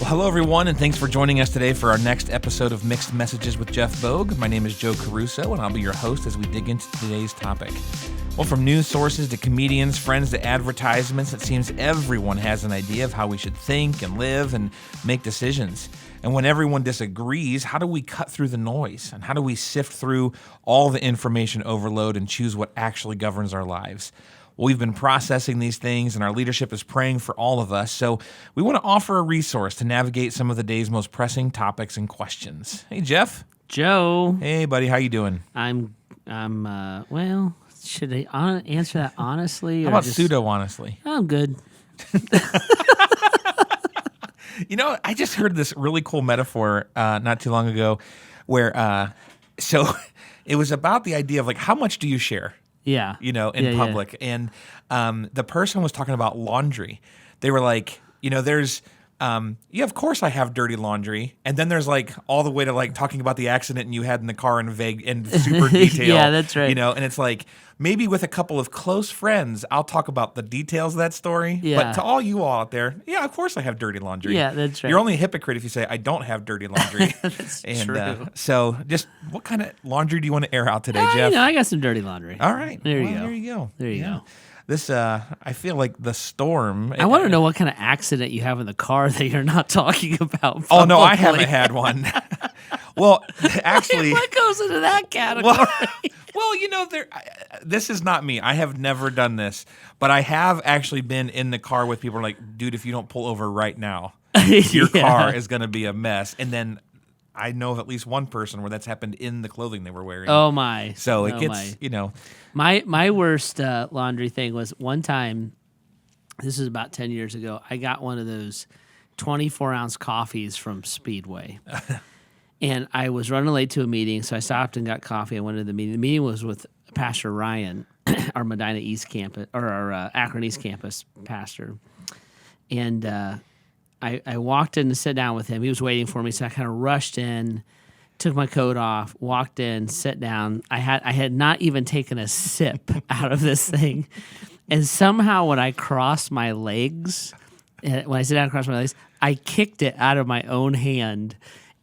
Well, hello, everyone, and thanks for joining us today for our next episode of Mixed Messages with Jeff Bogue. My name is Joe Caruso, and I'll be your host as we dig into today's topic. Well, from news sources to comedians, friends to advertisements, it seems everyone has an idea of how we should think and live and make decisions. And when everyone disagrees, how do we cut through the noise? And how do we sift through all the information overload and choose what actually governs our lives? Well, we've been processing these things, and our leadership is praying for all of us. So we want to offer a resource to navigate some of the day's most pressing topics and questions. Hey, Jeff. Joe. Hey, buddy. How you doing? Well, should I answer that honestly? How about pseudo-honestly? I'm good. You know, I just heard this really cool metaphor not too long ago where, so it was about the idea of like, how much do you share? Yeah. You know, in public. Yeah. And the person was talking about laundry. They were like, you know, there's, yeah, of course I have dirty laundry. And then there's like all the way to like talking about the accident you had in the car in vague and super detail. Yeah, that's right. You know, and it's like maybe with a couple of close friends, I'll talk about the details of that story. Yeah. But to all you all out there, yeah, of course I have dirty laundry. Yeah, that's right. You're only a hypocrite if you say I don't have dirty laundry. That's and, true. So just what kind of laundry do you want to air out today, Jeff? You know, I got some dirty laundry. All right. There you go. There you go. There you go. This, I feel like the storm. I want to know what kind of accident you have in the car that you're not talking about. Oh, no, I publicly. haven't had one. Well, actually. What goes into that category? Well, you know, this is not me. I have never done this, but I have actually been in the car with people like, dude, if you don't pull over right now, your car is going to be a mess. And then I know of at least one person where that's happened in the clothing they were wearing. Oh, my. So it gets, you know. My worst laundry thing was one time, this is about 10 years ago, I got one of those 24-ounce coffees from Speedway. And I was running late to a meeting, so I stopped and got coffee. I went to the meeting. The meeting was with Pastor Ryan, our Medina East campus, or our Akron East campus pastor. And I walked in to sit down with him. He was waiting for me, so I kind of rushed in, took my coat off, walked in, sat down. I had not even taken a sip out of this thing. And somehow when I crossed my legs, when I sit down and cross my legs, I kicked it out of my own hand.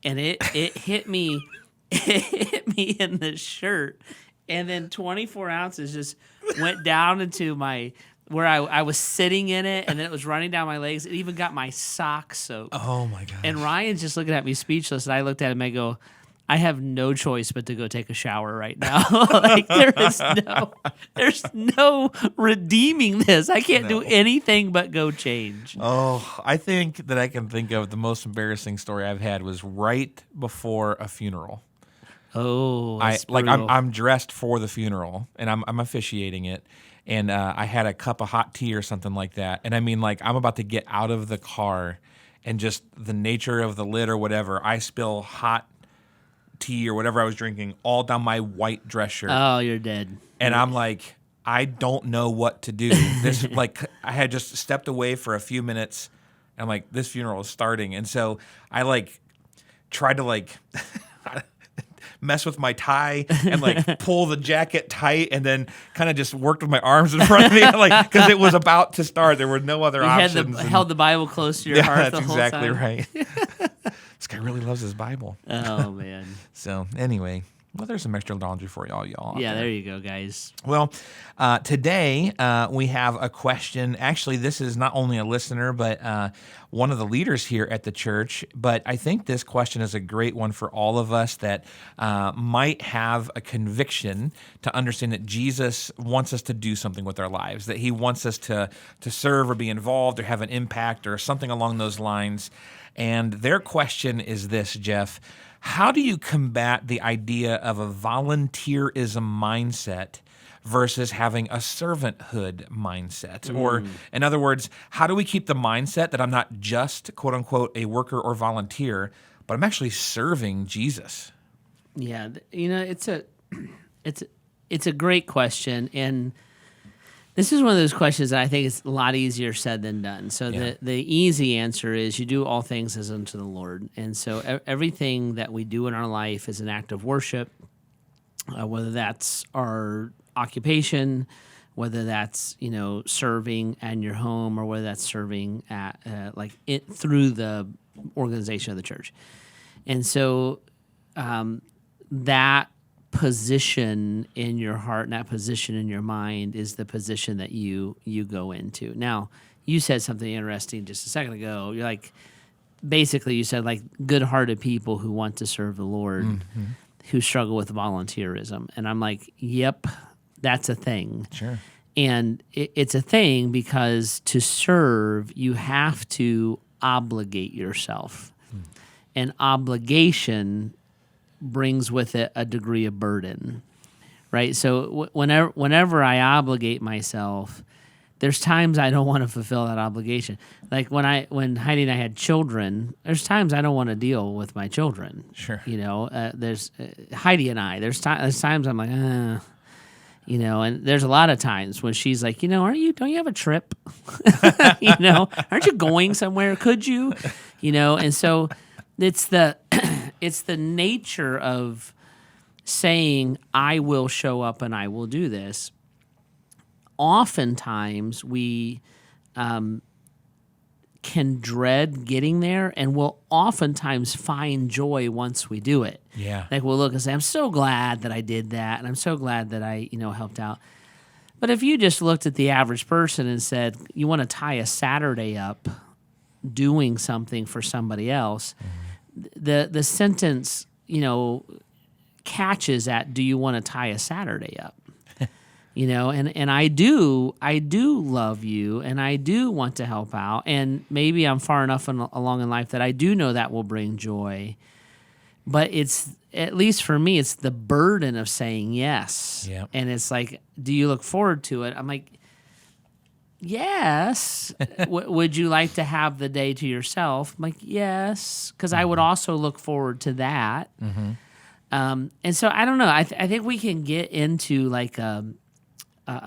And it hit me, in the shirt, and then 24 ounces just went down into where I was sitting in it, and then it was running down my legs. It even got my socks soaked. Oh my gosh! And Ryan's just looking at me speechless, and I looked at him and I go, I have no choice but to go take a shower right now. Like there's no redeeming this. I can't do anything but go change. Oh, I think that I can think of the most embarrassing story I've had was right before a funeral. Oh, brutal. I'm dressed for the funeral and I'm officiating it, and I had a cup of hot tea or something like that, and I mean like I'm about to get out of the car, and just the nature of the lid or whatever, I spill hot tea or whatever I was drinking all down my white dress shirt. Oh, you're dead. And I'm like, I don't know what to do. This like I had just stepped away for a few minutes. And I'm like, this funeral is starting. And so I like tried to like mess with my tie and like pull the jacket tight, and then kind of just worked with my arms in front of me, like because it was about to start. There were no other options. Held the Bible close to your heart the whole time. That's exactly right. This guy really loves his Bible. Oh, man. So anyway, well, there's some extra laundry for y'all. Yeah, there you go, guys. Well, today we have a question. Actually, this is not only a listener, but one of the leaders here at the church. But I think this question is a great one for all of us that might have a conviction to understand that Jesus wants us to do something with our lives, that he wants us to serve or be involved or have an impact or something along those lines. And their question is this, Jeff: how do you combat the idea of a volunteerism mindset versus having a servanthood mindset? Or in other words, how do we keep the mindset that I'm not just, quote unquote, a worker or volunteer, but I'm actually serving Jesus? Yeah, you know, it's a great question, and this is one of those questions that I think is a lot easier said than done. So the easy answer is you do all things as unto the Lord. And so everything that we do in our life is an act of worship, whether that's our occupation, whether that's, you know, serving in your home, or whether that's serving at through the organization of the church. And so that position in your heart and that position in your mind is the position that you go into. Now, you said something interesting just a second ago. You're like, basically you said like good-hearted people who want to serve the Lord who struggle with volunteerism. And I'm like, yep, that's a thing. Sure. And it's a thing because to serve, you have to obligate yourself. And obligation brings with it a degree of burden, right? So whenever I obligate myself, there's times I don't want to fulfill that obligation. Like when Heidi and I had children, there's times I don't want to deal with my children. Sure. There's Heidi and I. There's times I'm like, and there's a lot of times when she's like, don't you have a trip? Aren't you going somewhere? Could you? And so it's the nature of saying, I will show up and I will do this. Oftentimes we can dread getting there, and we'll oftentimes find joy once we do it. Yeah. Like we'll look and say, I'm so glad that I did that, and I'm so glad that I, helped out. But if you just looked at the average person and said, you want to tie a Saturday up doing something for somebody else, the sentence, catches at, do you want to tie a Saturday up? And I do love you, and I do want to help out, and maybe I'm far enough along in life that I do know that will bring joy. But it's, at least for me, it's the burden of saying yes. Yeah. And it's like, do you look forward to it? I'm like, yes. Would you like to have the day to yourself? I'm like, yes, because I would also look forward to that. And so I don't know. I think we can get into like a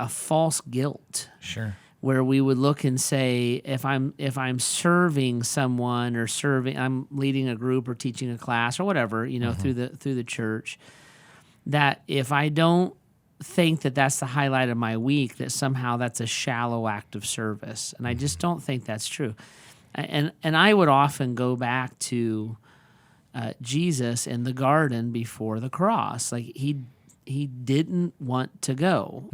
false guilt. Sure. Where we would look and say, if I'm serving someone or I'm leading a group or teaching a class or whatever, through the church, that if I don't think that that's the highlight of my week, that somehow that's a shallow act of service, and I just don't think that's true. And I would often go back to Jesus in the garden before the cross, like he didn't want to go,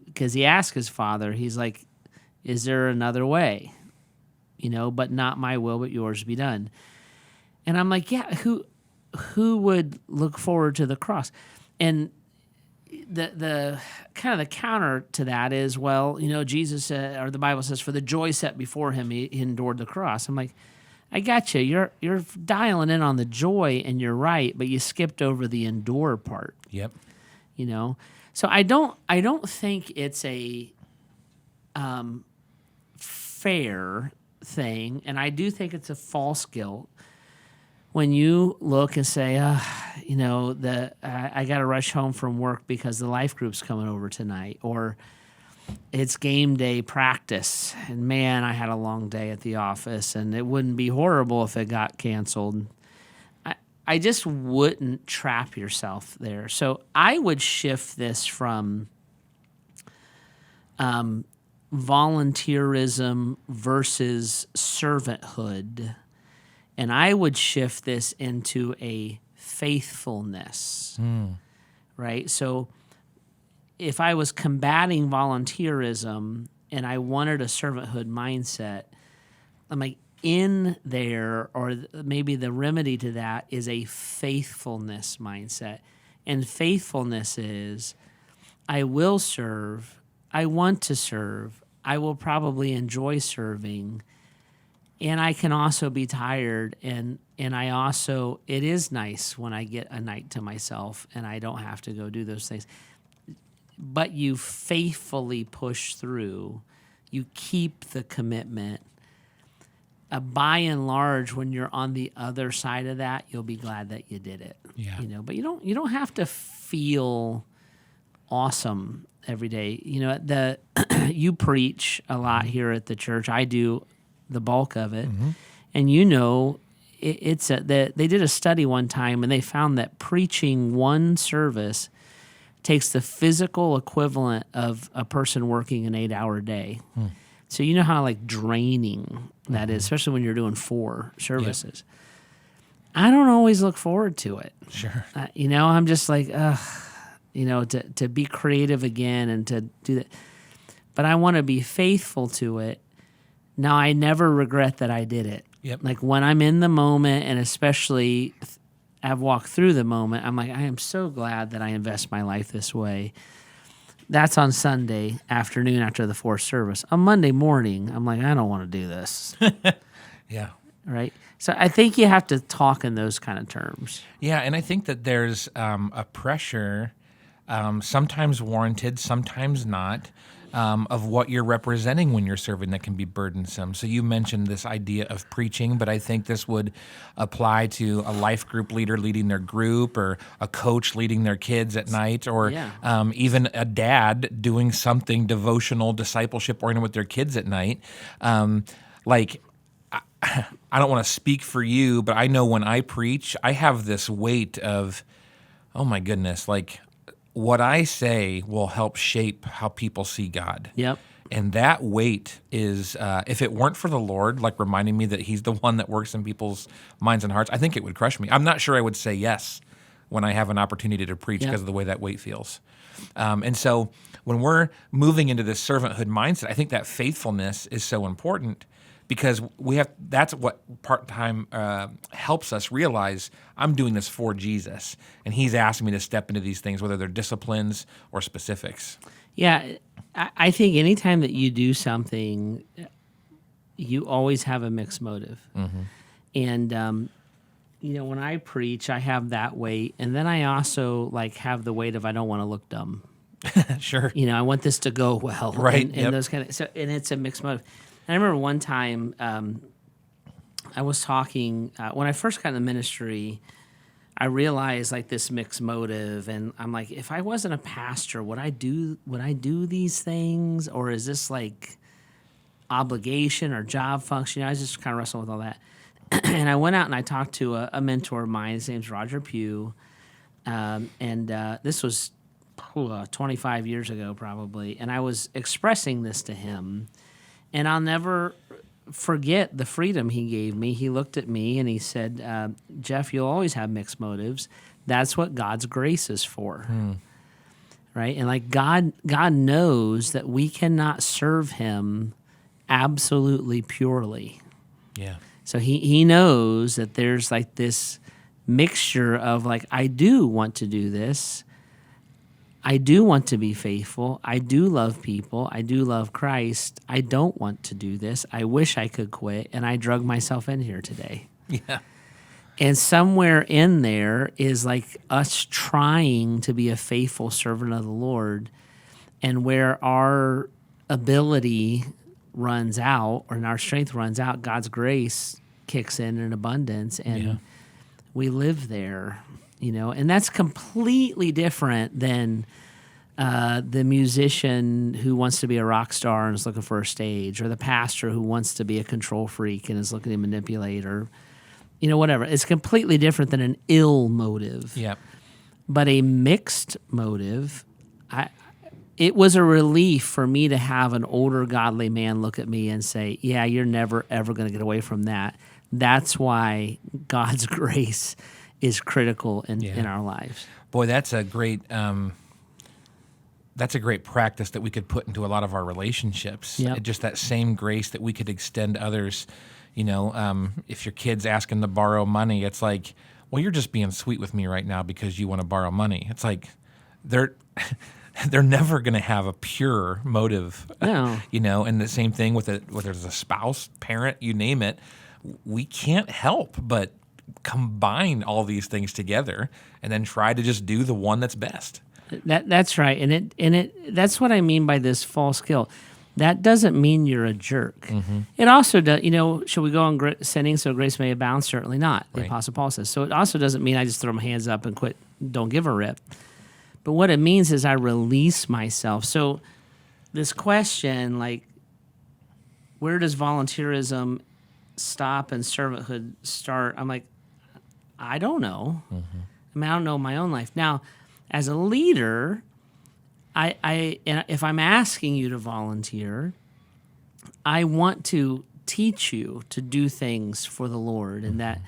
because he asked his Father, he's like, is there another way? But not my will, but yours be done. And I'm like, yeah, who would look forward to the cross? And the kind of the counter to that is, well, Jesus said, or the Bible says, for the joy set before him, he endured the cross. I'm like, I got you. You're dialing in on the joy, and you're right, but you skipped over the endure part. Yep. So I don't think it's a fair thing, and I do think it's a false guilt when you look and say, I got to rush home from work because the life group's coming over tonight, or it's game day practice, and man, I had a long day at the office, and it wouldn't be horrible if it got canceled. I just wouldn't trap yourself there. So I would shift this from volunteerism versus servanthood, and I would shift this into a faithfulness, right? So if I was combating volunteerism and I wanted a servanthood mindset, I'm like, in there, or maybe the remedy to that is a faithfulness mindset. And faithfulness is, I will serve, I want to serve, I will probably enjoy serving, and I can also be tired, and I also, it is nice when I get a night to myself and I don't have to go do those things. But you faithfully push through, you keep the commitment. By and large, when you're on the other side of that, you'll be glad that you did it. Yeah. But you don't have to feel awesome every day. You preach a lot here at the church. I do the bulk of it, and they did a study one time, and they found that preaching one service takes the physical equivalent of a person working an 8-hour day. So you know how like draining that is, especially when you're doing 4 services. I don't always look forward to it. Sure. I'm just like, ugh, to be creative again and to do that. But I want to be faithful to it. Now, I never regret that I did it. Yep. Like when I'm in the moment, and especially I've walked through the moment, I'm like, I am so glad that I invest my life this way. That's on Sunday afternoon after the 4th service. On Monday morning, I'm like, I don't want to do this. Yeah. Right? So I think you have to talk in those kind of terms. Yeah, and I think that there's a pressure, sometimes warranted, sometimes not, of what you're representing when you're serving that can be burdensome. So you mentioned this idea of preaching, but I think this would apply to a life group leader leading their group, or a coach leading their kids at night, or even a dad doing something devotional, discipleship-oriented with their kids at night. I don't want to speak for you, but I know when I preach, I have this weight of, oh my goodness, like what I say will help shape how people see God. Yep. And that weight is, if it weren't for the Lord, like reminding me that He's the one that works in people's minds and hearts, I think it would crush me. I'm not sure I would say yes when I have an opportunity to preach because of the way that weight feels. And so when we're moving into this servanthood mindset, I think that faithfulness is so important, because that's what part-time helps us realize I'm doing this for Jesus, and He's asking me to step into these things, whether they're disciplines or specifics. Yeah, I think anytime that you do something, you always have a mixed motive. Mm-hmm. And, when I preach, I have that weight, and then I also have the weight of I don't want to look dumb. Sure. I want this to go well. Right. And those and it's a mixed motive. I remember one time I was talking, when I first got in the ministry, I realized this mixed motive, and I'm like, if I wasn't a pastor, would I do these things, or is this obligation or job function? I was just kind of wrestling with all that. And I went out and I talked to a mentor of mine. His name's Roger Pugh. And this was 25 years ago probably. And I was expressing this to him. And I'll never forget the freedom he gave me. He looked at me and he said, Jeff, you'll always have mixed motives. That's what God's grace is for. Right? And God knows that we cannot serve Him absolutely purely. Yeah. So he knows that there's this mixture of I do want to do this. I do want to be faithful. I do love people. I do love Christ. I don't want to do this. I wish I could quit, and I drug myself in here today. Yeah. And somewhere in there is us trying to be a faithful servant of the Lord, and where our ability runs out or our strength runs out, God's grace kicks in abundance, and we live there. And that's completely different than the musician who wants to be a rock star and is looking for a stage, or the pastor who wants to be a control freak and is looking to manipulate, or whatever. It's completely different than an ill motive. Yeah. But a mixed motive, it was a relief for me to have an older godly man look at me and say, yeah, you're never, ever going to get away from that. That's why God's grace is critical in our lives. Boy, that's a great practice that we could put into a lot of our relationships. Yep. Just that same grace that we could extend to others. If your kid's asking to borrow money, it's like, well, you're just being sweet with me right now because you want to borrow money. It's like they're never going to have a pure motive. No. And the same thing with whether it's a spouse, parent, you name it. We can't help but combine all these things together and then try to just do the one that's best. That's right, and that's what I mean by this false guilt. That doesn't mean you're a jerk. Mm-hmm. It also does. Should we go on sinning so grace may abound? Certainly not. The Apostle Paul says. So it also doesn't mean I just throw my hands up and quit. Don't give a rip. But what it means is I release myself. So this question, where does volunteerism stop and servanthood start? I'm like, I don't know. Mm-hmm. I don't know my own life. Now, as a leader, I if I'm asking you to volunteer, I want to teach you to do things for the Lord, and that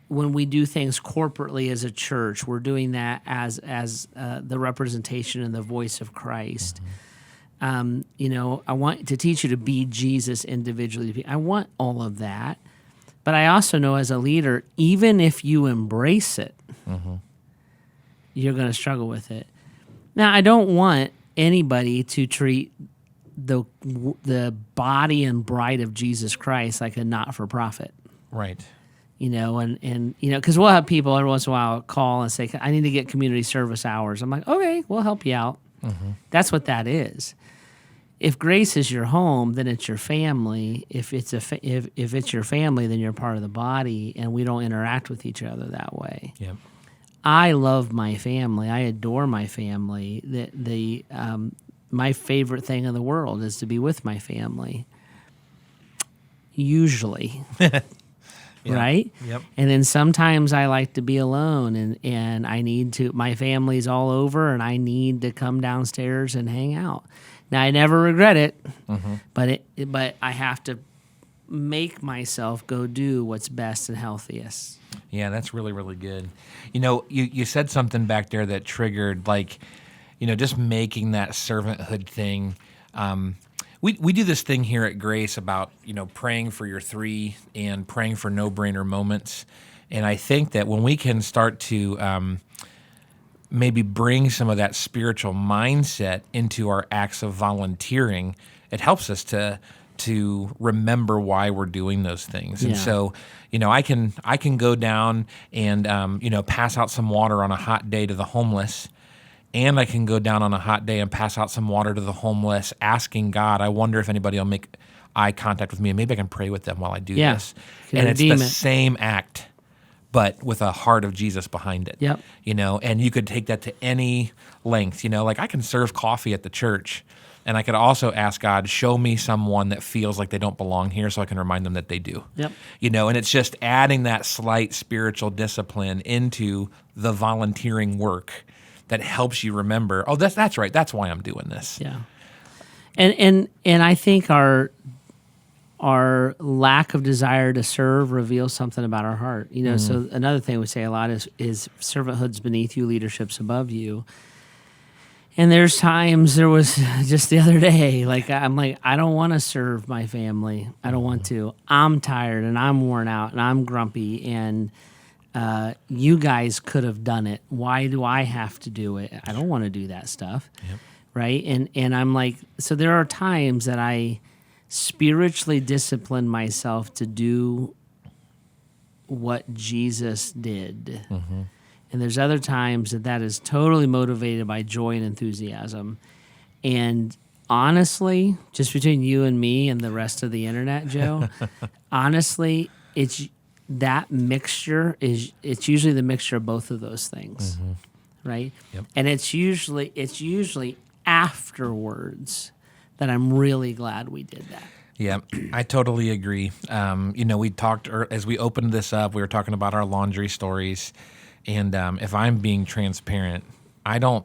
when we do things corporately as a church, we're doing that as the representation and the voice of Christ. I want to teach you to be Jesus individually. I want all of that. But I also know as a leader, even if you embrace it, you're going to struggle with it. Now, I don't want anybody to treat the body and bride of Jesus Christ like a not-for-profit. Right. Because we'll have people every once in a while call and say, I need to get community service hours. I'm like, okay, we'll help you out. That's what that is. If Grace is your home, then it's your family. If it's if it's your family, then you're part of the body, and we don't interact with each other that way. Yep. I love my family. I adore my family. My favorite thing in the world is to be with my family. Usually. Right? Yep. And then sometimes I like to be alone, and I need to, my family's all over, and I need to come downstairs and hang out. Now, I never regret it, but I have to make myself go do what's best and healthiest. Yeah, that's really, really good. You said something back there that triggered, just making that servanthood thing. We do this thing here at Grace about, praying for your three and praying for no-brainer moments. And I think that when we can start to maybe bring some of that spiritual mindset into our acts of volunteering, it helps us to remember why we're doing those things. And so, I can go down and, pass out some water on a hot day to the homeless. And I can go down on a hot day and pass out some water to the homeless, asking God, I wonder if anybody will make eye contact with me, and maybe I can pray with them while I do this. And it's the same act, but with a heart of Jesus behind it. Yep. And you could take that to any length. I can serve coffee at the church, and I could also ask God, show me someone that feels like they don't belong here so I can remind them that they do. Yep. And it's just adding that slight spiritual discipline into the volunteering work that helps you remember, oh, that's right, that's why I'm doing this. Yeah. And I think our lack of desire to serve reveals something about our heart. So another thing we say a lot is servanthood's beneath you, leadership's above you. And there was just the other day, I'm like, I don't want to serve my family. I don't want to. I'm tired and I'm worn out and I'm grumpy, and you guys could have done it. Why do I have to do it? I don't want to do that stuff. Yep. Right? And I'm like, so there are times that I spiritually discipline myself to do what Jesus did. And there's other times that is totally motivated by joy and enthusiasm. And honestly, just between you and me and the rest of the internet, Joe, honestly, it's usually the mixture of both of those things, right? Yep. And it's usually afterwards that I'm really glad we did that. Yeah, I totally agree. We talked, as we opened this up, we were talking about our laundry stories, and if I'm being transparent, I don't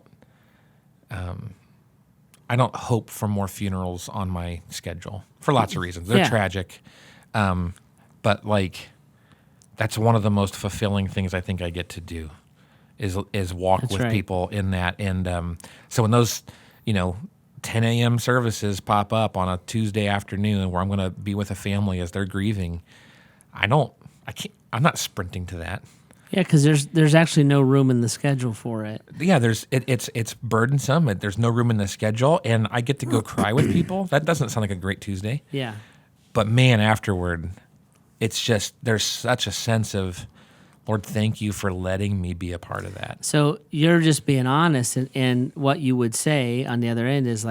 hope for more funerals on my schedule for lots of reasons. They're tragic, but that's one of the most fulfilling things I think I get to do is walk with people in that. And so when those, 10 a.m. services pop up on a Tuesday afternoon where I'm going to be with a family as they're grieving, I'm not sprinting to that. Yeah, because there's actually no room in the schedule for it. Yeah, it's burdensome. There's no room in the schedule, and I get to go cry with people. That doesn't sound like a great Tuesday. Yeah. But man, afterward, it's just, there's such a sense of, Lord, thank you for letting me be a part of that. So you're just being honest, and what you would say on the other end is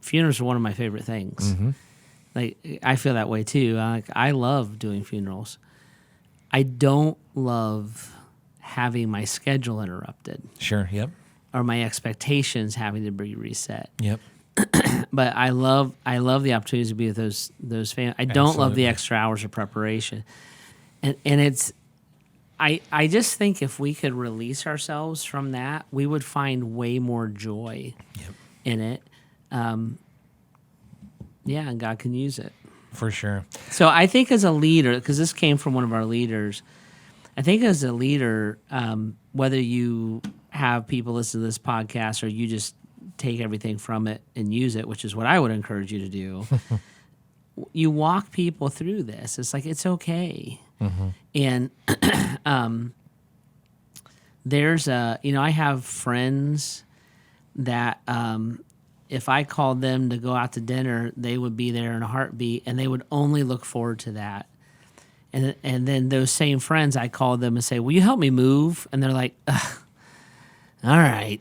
funerals are one of my favorite things. I feel that way too. I love doing funerals. I don't love having my schedule interrupted. Sure, yep. Or my expectations having to be reset. Yep. But I love the opportunity to be with those families. I don't love the extra hours of preparation. And it's I just think if we could release ourselves from that, we would find way more joy in it. Yeah, and God can use it. For sure. So I think as a leader, because this came from one of our leaders, I think as a leader, whether you have people listen to this podcast or you just take everything from it and use it, which is what I would encourage you to do, you walk people through this. It's like, it's okay. And there's I have friends that if I called them to go out to dinner, they would be there in a heartbeat, and they would only look forward to that. And then those same friends, I call them and say, "Will you help me move?" And they're like, "Ugh, all right."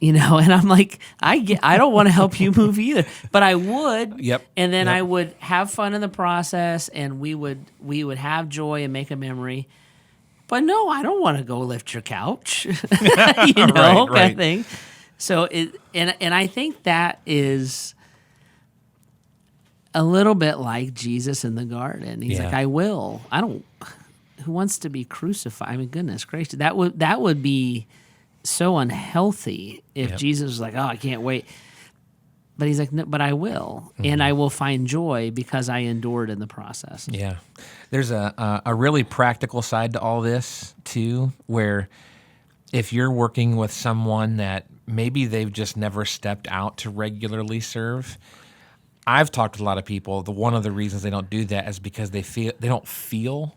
And I'm like, I don't want to help you move either, but I would. Yep. And then I would have fun in the process, and we would have joy and make a memory. But no, I don't want to go lift your couch, kind of thing. So and I think that is a little bit like Jesus in the garden. He's like, I will. I don't. Who wants to be crucified? I mean, goodness gracious, that would be so unhealthy if Jesus was like, oh, I can't wait. But he's like, no, but I will, and I will find joy because I endured in the process. Yeah. There's a really practical side to all this, too, where if you're working with someone that maybe they've just never stepped out to regularly serve, I've talked to a lot of people. One of the reasons they don't do that is because they don't feel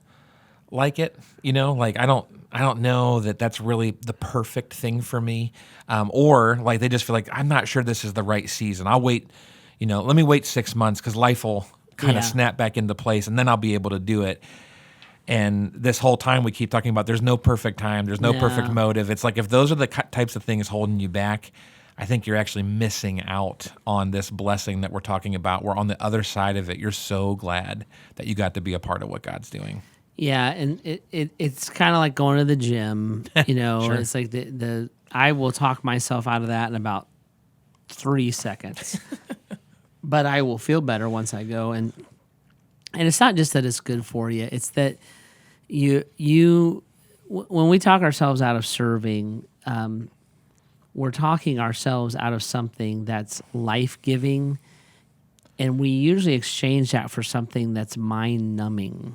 like it. Like I don't know that that's really the perfect thing for me, or like they just feel like I'm not sure this is the right season. I'll wait, let me wait 6 months because life will kind of snap back into place, and then I'll be able to do it. And this whole time we keep talking about there's no perfect time, there's no perfect motive. It's like if those are the types of things holding you back, I think you're actually missing out on this blessing that we're talking about. Where on the other side of it, you're so glad that you got to be a part of what God's doing. Yeah, and it's kind of like going to the gym. Sure. It's like the I will talk myself out of that in about 3 seconds, but I will feel better once I go. And it's not just that it's good for you; it's that you when we talk ourselves out of serving, we're talking ourselves out of something that's life-giving. And we usually exchange that for something that's mind-numbing.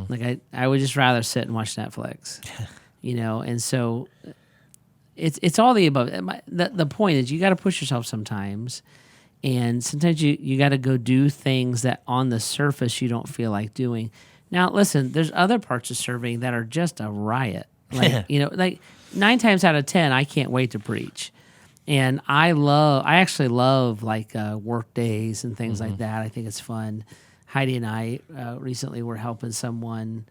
Like I would just rather sit and watch Netflix, And so it's all the above. The point is you got to push yourself sometimes, and sometimes you got to go do things that on the surface you don't feel like doing. Now, listen, there's other parts of serving that are just a riot. Like like 9 times out of 10, I can't wait to preach. And I actually love like work days and things like that. I think it's fun. Heidi and I recently were helping someone.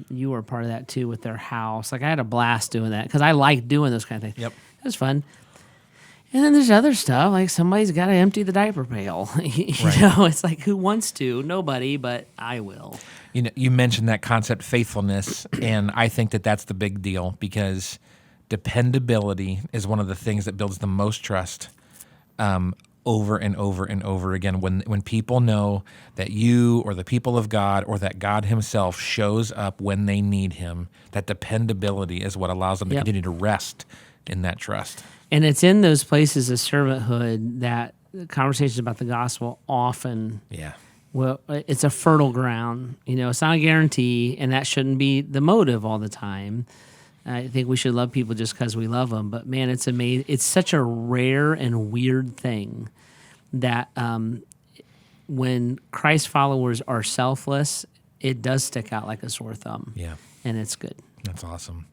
You were part of that too with their house. Like I had a blast doing that because I like doing those kind of things. Yep. It was fun. And then there's other stuff like somebody's got to empty the diaper pail. It's like who wants to? Nobody, but I will. You mentioned that concept, faithfulness, and I think that that's the big deal because dependability is one of the things that builds the most trust over and over and over again. When people know that you or the people of God or that God himself shows up when they need him, that dependability is what allows them to continue to rest in that trust. And it's in those places of servanthood that conversations about the gospel often, well, it's a fertile ground. It's not a guarantee, and that shouldn't be the motive all the time. I think we should love people just because we love them. But man, it's amazing. It's such a rare and weird thing that when Christ followers are selfless, it does stick out like a sore thumb. Yeah. And it's good. That's awesome.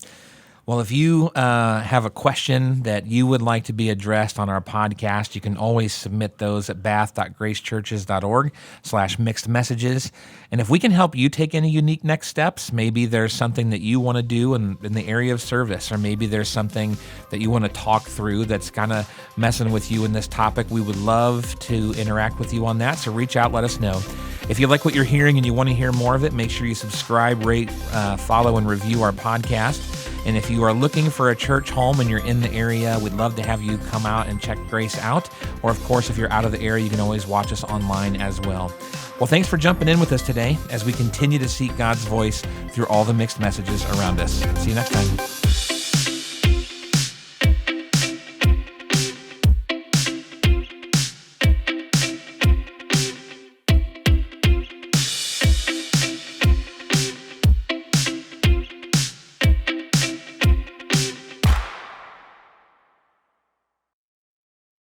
Well, if you have a question that you would like to be addressed on our podcast, you can always submit those at bath.gracechurches.org/mixed messages. And if we can help you take any unique next steps, maybe there's something that you want to do in the area of service, or maybe there's something that you want to talk through that's kind of messing with you in this topic, we would love to interact with you on that. So reach out, let us know. If you like what you're hearing and you want to hear more of it, make sure you subscribe, rate, follow, and review our podcast. And if you are looking for a church home and you're in the area, we'd love to have you come out and check Grace out. Or, of course, if you're out of the area, you can always watch us online as well. Well, thanks for jumping in with us today as we continue to seek God's voice through all the mixed messages around us. See you next time.